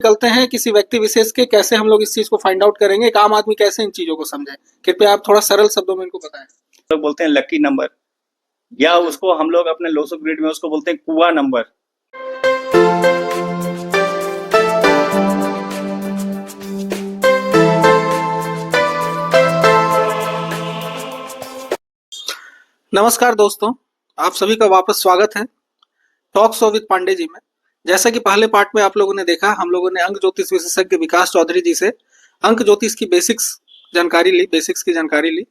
निकलते हैं किसी व्यक्ति विशेष के, कैसे हम लोग इस चीज को फाइंड आउट करेंगे, एक आम आदमी कैसे इन चीजों को समझे। कृपया आप थोड़ा सरल शब्दों में इनको बताएं। लोग बोलते हैं लकी नंबर, या उसको हम लोग अपने लोसो ग्रिड में उसको बोलते हैं कुआ नंबर। नमस्कार दोस्तों, आप सभी का वापस स्वागत है talk show with Pandey ji में। जैसा कि पहले पार्ट में आप लोगों ने देखा, हम लोगों ने अंक ज्योतिष विशेषज्ञ विकास चौधरी जी से अंक ज्योतिष की बेसिक्स की जानकारी ली।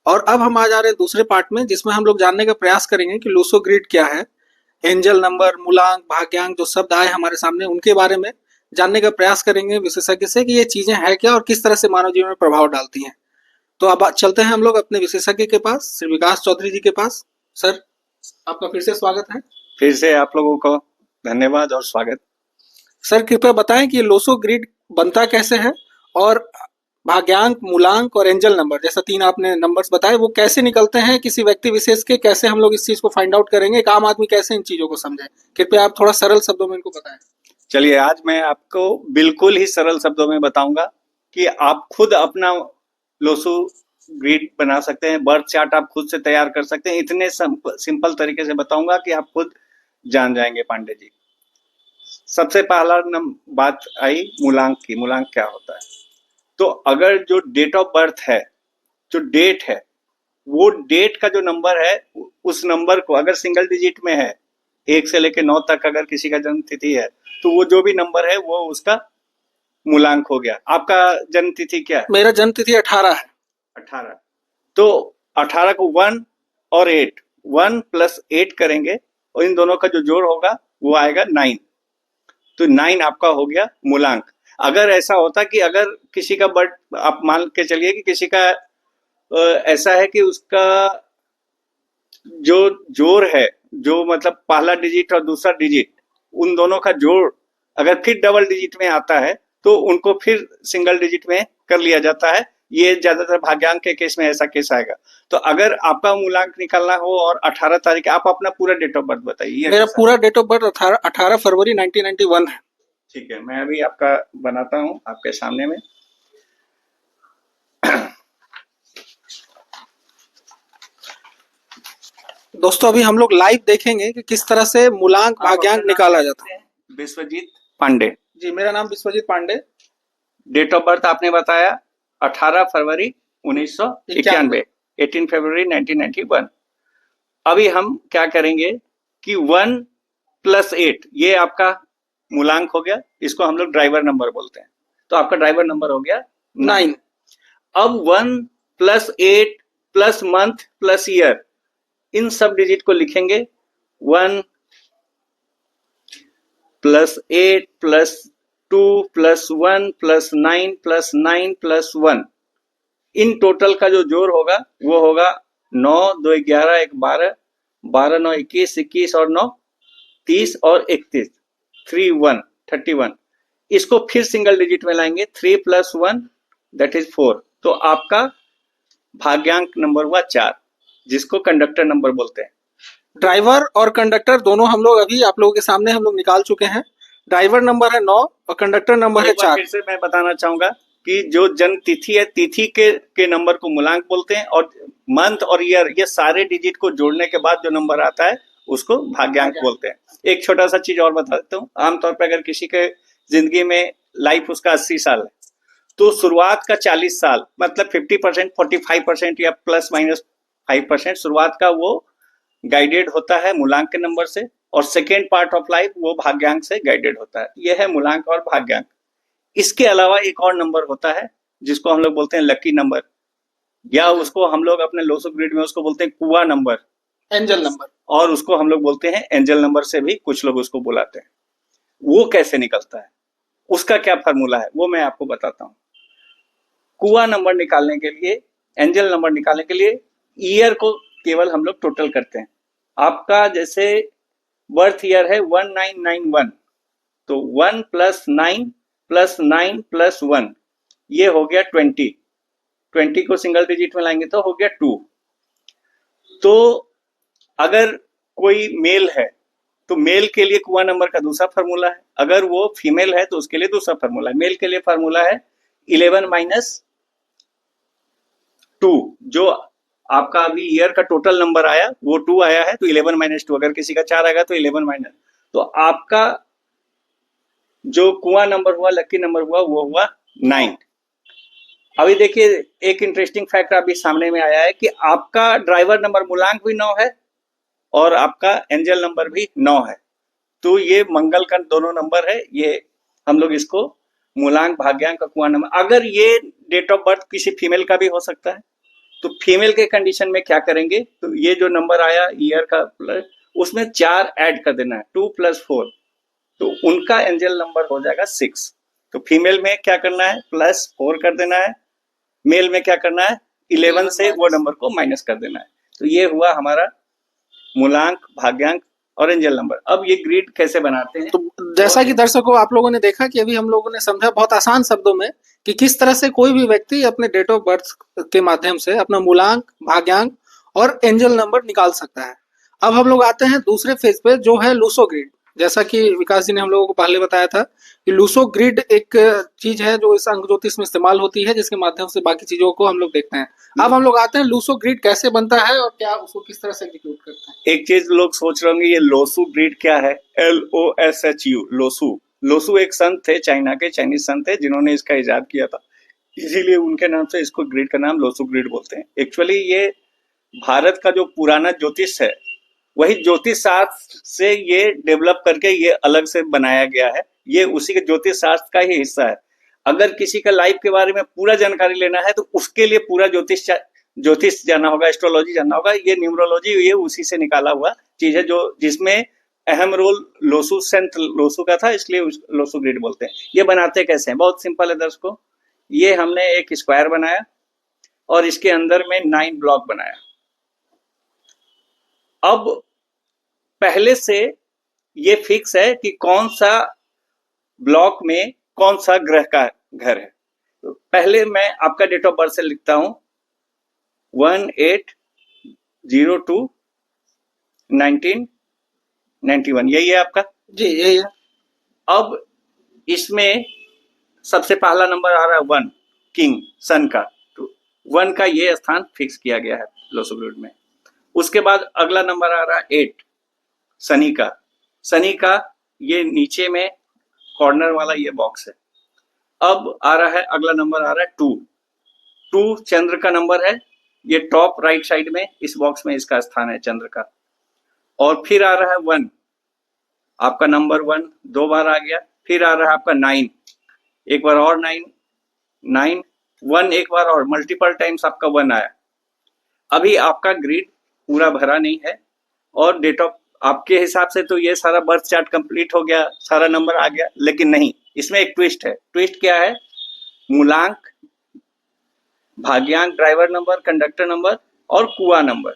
और अब हम आ जा रहे हैं दूसरे पार्ट में, जिसमें हम लोग जानने का प्रयास करेंगे कि लूसो ग्रिड क्या है, एंजल नंबर, मूलांक, भाग्यांक जो शब्द आए हमारे सामने, उनके बारे में जानने का प्रयास करेंगे विशेषज्ञ से कि ये चीजें हैं क्या और किस तरह से मानव जीवन में प्रभाव डालती हैं। तो अब चलते हैं हम लोग अपने विशेषज्ञ के पास, श्री विकास चौधरी जी के पास। सर, आपका फिर से स्वागत है। फिर से आप लोगों को धन्यवाद और स्वागत। सर, कृपया बताएं कि लोसो ग्रिड बनता कैसे है और भाग्यांक, मूलांक और एंजल नंबर जैसा तीन आपने नंबर्स बताए, वो कैसे निकलते हैं किसी व्यक्ति विशेष के, कैसे हम लोग इस चीज को फाइंड आउट करेंगे, एक आम आदमी कैसे इन चीजों को समझे। कृपया आप थोड़ा सरल शब्दों में इनको बताएं। चलिए, आज मैं आपको बिल्कुल ही सरल शब्दों में बताऊंगा कि आप खुद अपना लोसो ग्रिड बना सकते हैं, बर्थ चार्ट आप खुद से तैयार कर सकते हैं। इतने सिंपल तरीके से बताऊंगा कि आप खुद जान जाएंगे पांडे जी। सबसे पहला बात आई मूलांक की। मूलांक क्या होता है? तो अगर जो डेट ऑफ बर्थ है, जो डेट है, वो डेट का जो नंबर है, उस नंबर को अगर सिंगल डिजिट में है, 1 से लेकर 9 तक अगर किसी का जन्म तिथि है, तो वो जो भी नंबर है वो उसका मूलांक हो गया। आपका जन्म तिथि क्या है? मेरा जन्म तिथि 18 है। 18। तो 18 को 1 और 8, 1 प्लस 8 करेंगे और इन दोनों का जो जोड़ होगा वो आएगा 9। तो 9 आपका हो गया मूलांक। अगर ऐसा होता कि अगर किसी का बर्थ, आप मान के चलिए कि किसी का ऐसा है कि उसका जो जोड़ है, जो मतलब पहला डिजिट और दूसरा डिजिट, उन दोनों का जोड़ अगर फिर डबल डिजिट में आता है तो उनको फिर सिंगल डिजिट में कर लिया जाता है। ये ज्यादातर भाग्यांक के केस में ऐसा केस आएगा। तो अगर आपका मूलांक निकालना हो और 18 तारीख, आप अपना पूरा डेट ऑफ बर्थ बताइए। मेरा पूरा डेट ऑफ बर्थ 18 फरवरी 1991 है। ठीक है, मैं अभी आपका बनाता हूँ आपके सामने में। दोस्तों, अभी हम लोग लाइव देखेंगे कि किस तरह से मूलांक, भाग्यांक निकाला जाता है। विश्वजीत पांडे जी, मेरा नाम Vishwajeet Pandey. Date of birth आपने बताया 18 फरवरी 1991, 18 फरवरी 1991। अभी हम क्या करेंगे कि 1 प्लस 8 ये आपका मूलांक हो गया। इसको हम लोग ड्राइवर नंबर बोलते हैं। तो आपका ड्राइवर नंबर हो गया 9। अब 1 plus 8 plus month plus year, इन सब डिजिट को लिखेंगे। 1 plus 8 plus 2 plus 1 plus 9 plus 9 plus 1, इन टोटल का जो जोड़ होगा वो होगा 9, 2, 11, 1, 12, 12, 9, 21, 21 और 9, 30 और 31, 3, 1, 31। इसको फिर सिंगल डिजिट में लाएंगे, 3 प्लस 1 दैट इज 4। तो आपका भाग्यांक नंबर हुआ 4, जिसको कंडक्टर नंबर बोलते हैं। ड्राइवर और कंडक्टर दोनों हम लोग अभी आप लोगों के सामने हम लोग निकाल चुके हैं। ड्राइवर नंबर है 9 और कंडक्टर नंबर है 4। फिर से मैं बताना चाहूंगा कि जो जन्म तिथि है, तिथि के नंबर को मूलांक बोलते हैं, और मंथ और ईयर, ये सारे डिजिट को जोड़ने के बाद जो नंबर आता है उसको भाग्यांक बोलते हैं। एक छोटा सा चीज और बता देता हूँ। आमतौर पर अगर किसी के जिंदगी में लाइफ उसका 80 साल है, तो शुरुआत का 40 साल मतलब 50%, 45% या प्लस माइनस 5% शुरुआत का वो गाइडेड होता है मूलांक के नंबर से, और सेकेंड पार्ट ऑफ लाइफ वो भाग्यांक से गाइडेड होता है। यह है मूलांक और भाग्यांक। इसके अलावा एक और नंबर होता है जिसको हम लोग बोलते हैं लकी नंबर, या उसको हम लोग अपने लोसो ग्रिड में उसको बोलते हैं कुआ नंबर, एंजल नंबर, और उसको हम लोग बोलते हैं एंजल नंबर से भी कुछ लोग उसको बुलाते हैं। वो कैसे निकलता है, उसका क्या फार्मूला है, वो मैं आपको बताता हूँ। कुआ नंबर निकालने के लिए, एंजल नंबर निकालने के लिए ईयर को केवल हम लोग टोटल करते हैं। आपका जैसे बर्थ ईयर है 1991, तो 1 प्लस 9 प्लस 9 प्लस 1, ये हो गया 20। 20 को सिंगल डिजिट में लाएंगे तो हो गया 2। तो अगर कोई मेल है तो मेल के लिए कुआं नंबर का दूसरा फार्मूला है, अगर वो फीमेल है तो उसके लिए दूसरा फार्मूला है। मेल के लिए फार्मूला है 11 माइनस 2, जो आपका अभी ईयर का टोटल नंबर आया वो 2 आया है, तो 11 माइनस 2, अगर किसी का 4 आएगा तो 11 माइनस, तो आपका जो कुआं नंबर हुआ, लकी नंबर हुआ, वो हुआ 9। अभी देखिए एक इंटरेस्टिंग फैक्ट अभी सामने में आया है कि आपका ड्राइवर नंबर मूलांक भी 9 है और आपका एंजल नंबर भी 9 है। तो ये मंगल का दोनों नंबर है, ये हम लोग इसको मूलांक भाग्यांक का कुआं नंबर। अगर ये डेट ऑफ बर्थ किसी फीमेल का भी हो सकता है, तो फीमेल के कंडीशन में क्या करेंगे, तो ये जो नंबर आया ईयर का प्लस, उसमें 4 ऐड कर देना है, 2 + 4, तो उनका एंजल नंबर हो जाएगा 6। तो फीमेल में क्या करना है, +4 कर देना है, मेल में क्या करना है, 11 से वो नंबर को माइनस कर देना है। तो ये हुआ हमारा मूलांक, भाग्यांक और एंजल नंबर। अब ये ग्रिड कैसे बनाते हैं, तो जैसा कि दर्शकों आप लोगों ने देखा कि अभी हम लोगों ने समझा बहुत आसान शब्दों में कि किस तरह से कोई भी व्यक्ति अपने डेट ऑफ बर्थ के माध्यम से अपना मूलांक, भाग्यांक और एंजल नंबर निकाल सकता है। अब हम लोग आते हैं दूसरे फेज पे, जो है लूसो ग्रिड। जैसा कि विकास जी ने हम लोगों को पहले बताया था कि लूसो ग्रिड एक चीज है जो इस अंक ज्योतिष में इस्तेमाल होती है, जिसके माध्यम से बाकी चीजों को हम लोग देखते हैं। अब हम लोग आते हैं लूसो ग्रिड कैसे बनता है और क्या उसको किस तरह से एग्जीक्यूट करते हैं। एक चीज लोग सोच रहे होंगे ये लोसू ग्रिड क्या है, LOSHU, लोसू। लोसू एक संत थे, चाइना के चाइनीज संत थे जिन्होंने इसका इजाद किया था, इसीलिए उनके नाम से इसको ग्रिड का नाम लोसू ग्रिड बोलते हैं। एक्चुअली ये भारत का जो पुराना ज्योतिष है, वही ज्योतिष शास्त्र से ये डेवलप करके ये अलग से बनाया गया है, ये उसी के ज्योतिष शास्त्र का ही हिस्सा है। अगर किसी का लाइफ के बारे में पूरा जानकारी लेना है तो उसके लिए पूरा ज्योतिष जानना होगा, एस्ट्रोलॉजी जानना होगा। ये न्यूमरोलॉजी ये उसी से निकाला हुआ चीज है, जो जिसमें अहम रोल लोसू, सेंट लोसू का था, इसलिए लोसू ग्रिड बोलते हैं। ये बनाते कैसे हैं, बहुत सिंपल है दर्शकों। ये हमने एक स्क्वायर बनाया और इसके अंदर में 9 ब्लॉक बनाया। अब पहले से ये फिक्स है कि कौन सा ब्लॉक में कौन सा ग्रह का घर है। तो पहले मैं आपका डेट ऑफ बर्थ से लिखता हूं 1802-1991, यही है आपका जी यही है। अब इसमें सबसे पहला नंबर आ रहा है 1, किंग सन का, तो 1 का ये स्थान फिक्स किया गया है लोसो ग्रिड में। उसके बाद अगला नंबर आ रहा है 8, शनि का। शनि का ये नीचे में कॉर्नर वाला ये बॉक्स है। अब आ रहा है अगला नंबर आ रहा है 2 चंद्र का नंबर है, ये टॉप राइट साइड में इस बॉक्स में इसका स्थान है चंद्र का। और फिर आ रहा है 1, आपका नंबर 1 2 बार आ गया। फिर आ रहा है आपका 9, एक बार और 9, 1 एक बार और, मल्टीपल टाइम्स आपका 1 आया। अभी आपका ग्रिड पूरा भरा नहीं है और डेट ऑफ आपके हिसाब से तो ये सारा बर्थ चार्ट कंप्लीट हो गया, सारा नंबर आ गया, लेकिन नहीं, इसमें एक ट्विस्ट है। ट्विस्ट क्या है, मूलांक, भाग्यांक, ड्राइवर नंबर, कंडक्टर नंबर और कुआं नंबर।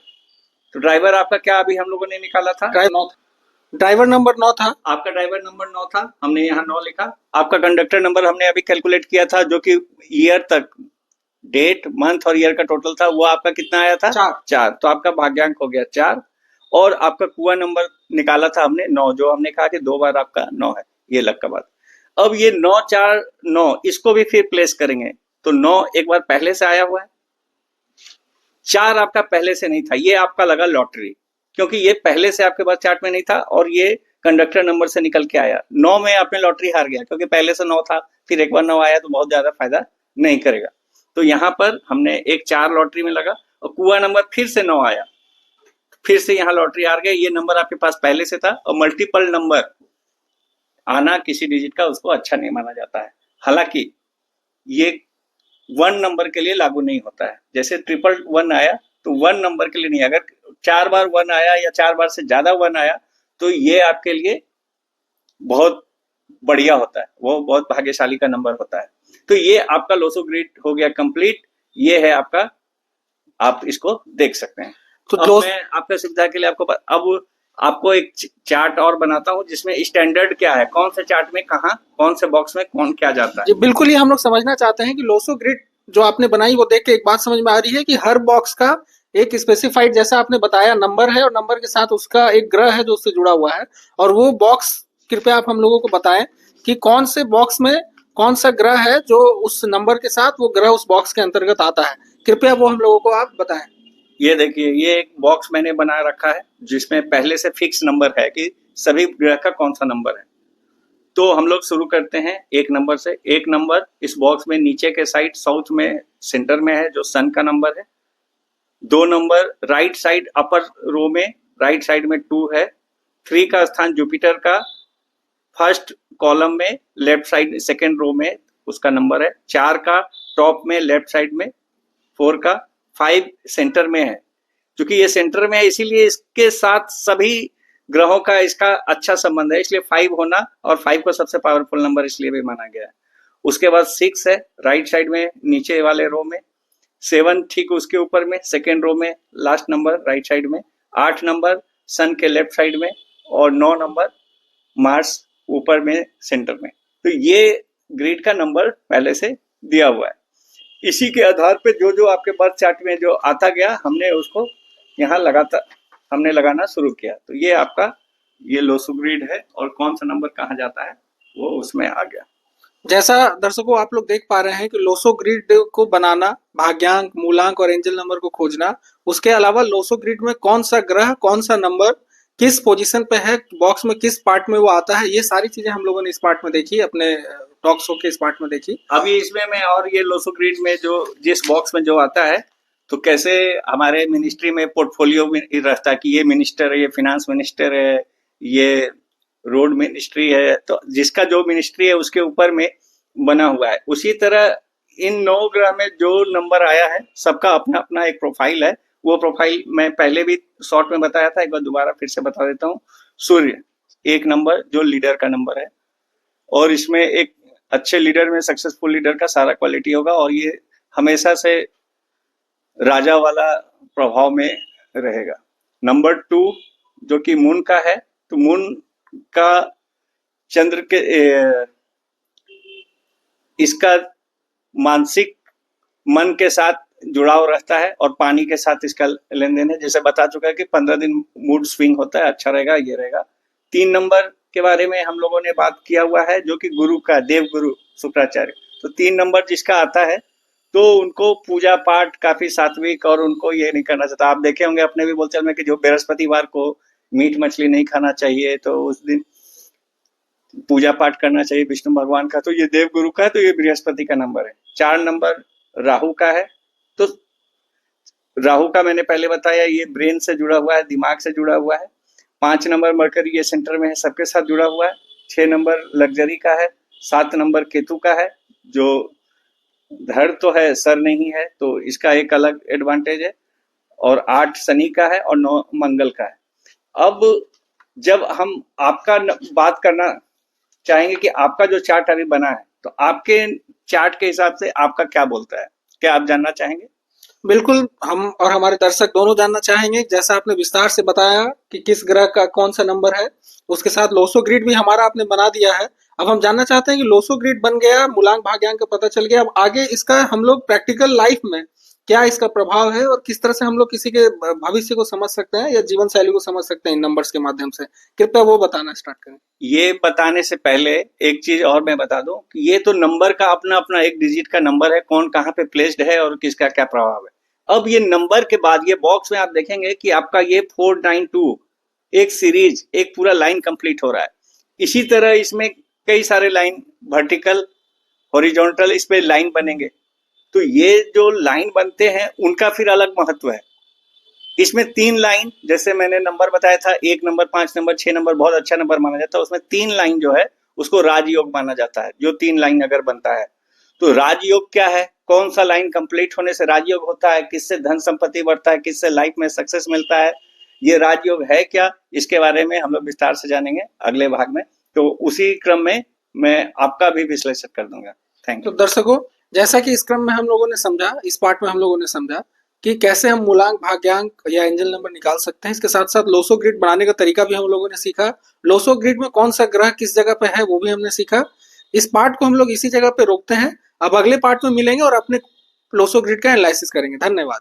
तो ड्राइवर आपका क्या अभी हम लोगों ने निकाला था, ड्राइवर नंबर 9 था। आपका ड्राइवर नंबर 9 था, हमने यहाँ 9 लिखा। आपका कंडक्टर नंबर हमने अभी कैलकुलेट किया था, जो कि ईयर तक, डेट, मंथ और ईयर का टोटल था, वो आपका कितना आया था, 4। तो आपका भाग्यांक हो गया 4। और आपका कुआं नंबर निकाला था हमने 9, जो हमने कहा कि 2 बार आपका 9 है, ये लग का बात। अब ये 9 4 9 इसको भी फिर प्लेस करेंगे, तो 9 एक बार पहले से आया हुआ है, 4 आपका पहले से नहीं था, ये आपका लगा लॉटरी, क्योंकि ये पहले से आपके पास चार्ट में नहीं था और ये कंडक्टर नंबर से निकल के आया। 9 में आपने लॉटरी हार गया, क्योंकि पहले से 9 था, फिर एक बार 9 आया तो बहुत ज्यादा फायदा नहीं करेगा। तो यहाँ पर हमने एक 4 लॉटरी में लगा और कुआं नंबर फिर से 9 आया, फिर से यहाँ लॉटरी हार गए। ये नंबर आपके पास पहले से था और मल्टीपल नंबर आना किसी डिजिट का उसको अच्छा नहीं माना जाता है। हालांकि ये 1 नंबर के लिए लागू नहीं होता है, जैसे 111 आया तो 1 नंबर के लिए नहीं, अगर 4 बार 1 आया या 4 बार से ज्यादा 1 आया तो ये आपके लिए बहुत बढ़िया होता है, वो बहुत भाग्यशाली का नंबर होता है। तो ये आपका लोसो ग्रिड हो गया कंप्लीट, ये है आपका, आप इसको देख सकते हैं। तो अब मैं आपके सुविधा के लिए अब आपको एक चार्ट और बनाता हूं जिसमें स्टैंडर्ड क्या है, कौन से चार्ट में कहाँ, कौन से बॉक्स में कौन क्या जाता है। बिल्कुल, ये हम लोग समझना चाहते हैं कि लोसो ग्रिड जो आपने बनाई वो देख के एक बात समझ में आ रही है कि हर बॉक्स का एक स्पेसिफाइड, जैसा आपने बताया, नंबर है और नंबर के साथ उसका एक ग्रह है जो उससे जुड़ा हुआ है, और वो बॉक्स कृपया आप हम लोगों को बताएं कि कौन से बॉक्स में कौन सा ग्रह है जो उस नंबर के साथ वो ग्रह उस बॉक्स के अंतर्गत आता है। कृपया वो हम लोगों को आप बताएं। ये देखिए, ये एक बॉक्स मैंने बना रखा है जिसमें पहले से फिक्स नंबर है कि सभी ग्रह का कौन सा नंबर है। तो हम लोग शुरू करते हैं एक नंबर से। एक नंबर इस बॉक्स में नीचे के साइड साउथ में सेंटर में है जो सन का नंबर है। 2 नंबर राइट साइड अपर रो में राइट साइड में 2 है। 3 का स्थान जुपिटर का फर्स्ट कॉलम में लेफ्ट साइड सेकेंड रो में उसका नंबर है। 4 का टॉप में लेफ्ट साइड में 4 का। 5 सेंटर में है, क्योंकि ये सेंटर में है इसीलिए इसके साथ सभी ग्रहों का इसका अच्छा संबंध है, इसलिए 5 होना, और 5 को सबसे पावरफुल नंबर इसलिए भी माना गया है। उसके बाद 6 है राइट साइड में नीचे वाले रो में। 7 ठीक उसके ऊपर में सेकेंड रो में लास्ट नंबर राइट साइड में। 8 नंबर सन के लेफ्ट साइड में, और 9 नंबर मार्स ऊपर में सेंटर में। तो ये ग्रिड का नंबर पहले से दिया हुआ है। इसी के आधार पे जो जो आपके बर्थ चार्ट में जो आता गया हमने उसको यहाँ हमने लगाना शुरू किया। तो ये आपका ये लोसो ग्रिड है, और कौन सा नंबर कहाँ जाता है वो उसमें आ गया। जैसा दर्शकों आप लोग देख पा रहे हैं कि लोसो ग्रिड को बनाना, भाग्यांक, मूलांक और एंजल नंबर को खोजना, उसके अलावा लोसो ग्रिड में कौन सा ग्रह कौन सा नंबर किस पोजीशन पे है, बॉक्स में किस पार्ट में वो आता है, ये सारी चीजें हम लोगों ने इस पार्ट में देखी, अपने टॉक शो के इस पार्ट में देखी। अभी इसमें मैं और ये लोसो ग्रिड में जो जिस बॉक्स में जो आता है, तो कैसे हमारे मिनिस्ट्री में पोर्टफोलियो में रहता है कि ये मिनिस्टर है, ये फिनांस मिनिस्टर है, ये रोड मिनिस्ट्री है, तो जिसका जो मिनिस्ट्री है उसके ऊपर में बना हुआ है। उसी तरह इन 9 ग्रह में जो नंबर आया है सबका अपना अपना एक प्रोफाइल है। वो प्रोफाइल मैं पहले भी शॉर्ट में बताया था, एक बार दोबारा फिर से बता देता हूँ। सूर्य एक नंबर जो लीडर का नंबर है, और इसमें एक अच्छे लीडर में सक्सेसफुल लीडर का सारा क्वालिटी होगा, और ये हमेशा से राजा वाला प्रभाव में रहेगा। नंबर 2 जो कि मून का है, तो मून का चंद्र के इसका मानसिक मन के साथ जुड़ाव रहता है, और पानी के साथ इसका लेन देन है। जैसे बता चुका है कि 15 दिन मूड स्विंग होता है, अच्छा रहेगा, ये रहेगा। 3 नंबर के बारे में हम लोगों ने बात किया हुआ है, जो कि गुरु का, देव गुरु शुक्राचार्य। तो 3 नंबर जिसका आता है तो उनको पूजा पाठ काफी सात्विक, और उनको ये नहीं करना चाहता। आप देखे होंगे अपने भी बोलचाल में कि जो बृहस्पतिवार को मीट मछली नहीं खाना चाहिए, तो उस दिन पूजा पाठ करना चाहिए विष्णु भगवान का। तो ये देव गुरु का है, तो ये बृहस्पति का नंबर है। 4 नंबर राहु का है, तो राहु का मैंने पहले बताया ये ब्रेन से जुड़ा हुआ है, दिमाग से जुड़ा हुआ है। 5 नंबर मरकरी ये सेंटर में है, सबके साथ जुड़ा हुआ है। 6 नंबर लग्जरी का है। 7 नंबर केतु का है, जो धड़ तो है सर नहीं है, तो इसका एक अलग एडवांटेज है। और 8 शनि का है, और 9 मंगल का है। अब जब हम आपका बात करना चाहेंगे कि आपका जो चार्ट अभी बना है, तो आपके चार्ट के हिसाब से आपका क्या बोलता है, क्या आप जानना चाहेंगे? बिल्कुल, हम और हमारे दर्शक दोनों जानना चाहेंगे। जैसा आपने विस्तार से बताया कि किस ग्रह का कौन सा नंबर है, उसके साथ लोसो ग्रिड भी हमारा आपने बना दिया है। अब हम जानना चाहते हैं कि लोसो ग्रिड बन गया, मूलांक भाग्यांक का पता चल गया, अब आगे इसका हम लोग प्रैक्टिकल लाइफ में क्या इसका प्रभाव है, और किस तरह से हम लोग किसी के भविष्य को समझ सकते हैं या जीवन शैली को समझ सकते हैं इन नंबर्स के माध्यम से, कृपया वो बताना स्टार्ट करें। ये बताने से पहले एक चीज और मैं बता दूं कि ये तो नंबर का अपना अपना एक डिजिट का नंबर है, कौन कहाँ पे प्लेस्ड है और किसका क्या प्रभाव है। अब ये नंबर के बाद ये बॉक्स में आप देखेंगे कि आपका ये 492 एक सीरीज, एक पूरा लाइन कंप्लीट हो रहा है। इसी तरह इसमें कई सारे लाइन वर्टिकल, हॉरिजॉन्टल, इस पे लाइन बनेंगे। तो ये जो लाइन बनते हैं उनका फिर अलग महत्व है। इसमें 3 लाइन, जैसे मैंने नंबर बताया था, 1 नंबर, 5 नंबर, 6 नंबर बहुत अच्छा नंबर माना जाता है। उसमें 3 लाइन जो है उसको राजयोग माना जाता है। जो 3 लाइन अगर बनता है तो राजयोग क्या है, कौन सा लाइन कंप्लीट होने से राजयोग होता है, किससे धन संपत्ति बढ़ता है, किससे लाइफ में सक्सेस मिलता है, ये राजयोग है क्या, इसके बारे में हम लोग विस्तार से जानेंगे अगले भाग में। तो उसी क्रम में मैं आपका भी विश्लेषण कर दूंगा। थैंक तो यू। दर्शकों, जैसा कि इस क्रम में हम लोगों ने समझा, इस पार्ट में हम लोगों ने समझा कि कैसे हम मूलांक, भाग्यांक या एंजल नंबर निकाल सकते हैं। इसके साथ साथ लोसो ग्रिड बनाने का तरीका भी हम लोगों ने सीखा। लोसो ग्रिड में कौन सा ग्रह किस जगह पे है वो भी हमने सीखा। इस पार्ट को हम लोग इसी जगह पे रोकते हैं। अब अगले पार्ट में मिलेंगे और अपने लोसो ग्रिड का एनालिसिस करेंगे। धन्यवाद।